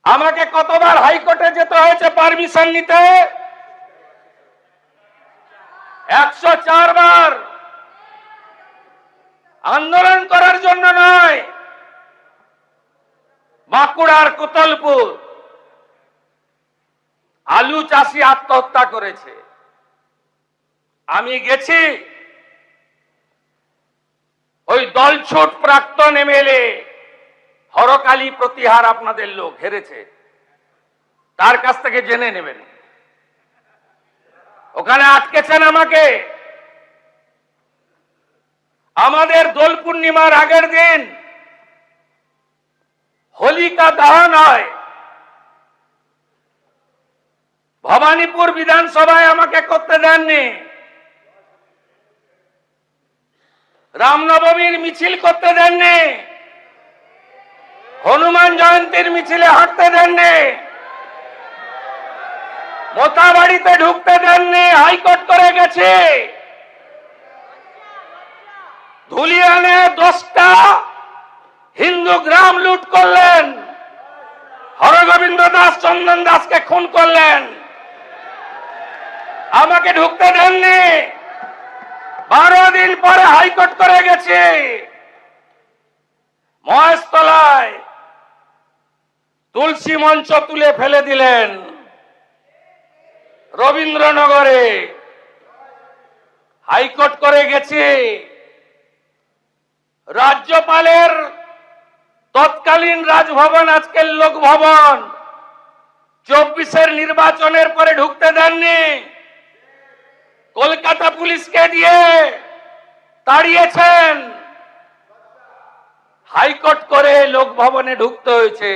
আমাকে কতবার হাইকোর্টে যেতে হয়েছে পারমিশন নিতে? 104 বার। আন্দোলন করার জন্য নয়। বাঁকুড়ার কোতলপুর আলু চাষি আত্মহত্যা করেছে, আমি গেছি। ওই দলছুট প্রাক্তন এমএলএ হরকালী প্রতিহার আপনাদের লোক হেরেছে, তার কাছ থেকে জেনে নেবেন। ওখানে আটকেছেন আমাকে। আমাদের দোল পূর্ণিমার আগের দিন হোলিকা দহন হয়। ভবানীপুর বিধানসভায় আমাকে করতে দেননি। রামনবমীর মিছিল করতে দেননি। হনুমান জয়ন্তীর মিছিলে হাঁটতে দেননি। মোথাবাড়িতে ঢুকতে দেননি, হাইকোর্ট করে গেছে। ধুলিয়ানে 10টা হিন্দু গ্রাম লুট করলেন, হরগোবিন্দ দাস চন্দন দাসকে খুন করলেন, আমাকে ঢুকতে দেননি। 12 দিন পরে হাইকোর্ট করে গেছে। মহেশতলায় তুলসী মঞ্চ তুলে ফেলে দিলেন। রবীন্দ্রনগরে হাইকোর্ট করে গেছে। রাজ্যপালের তৎকালীন রাজভবন আজকের লোকভবন 24-এর নির্বাচনের পরে ঢুকতে দেননি। কলকাতা পুলিশকে দিয়ে তাড়িয়েছেন। হাইকোর্ট করে লোকভবনে ঢুকতে হয়েছে।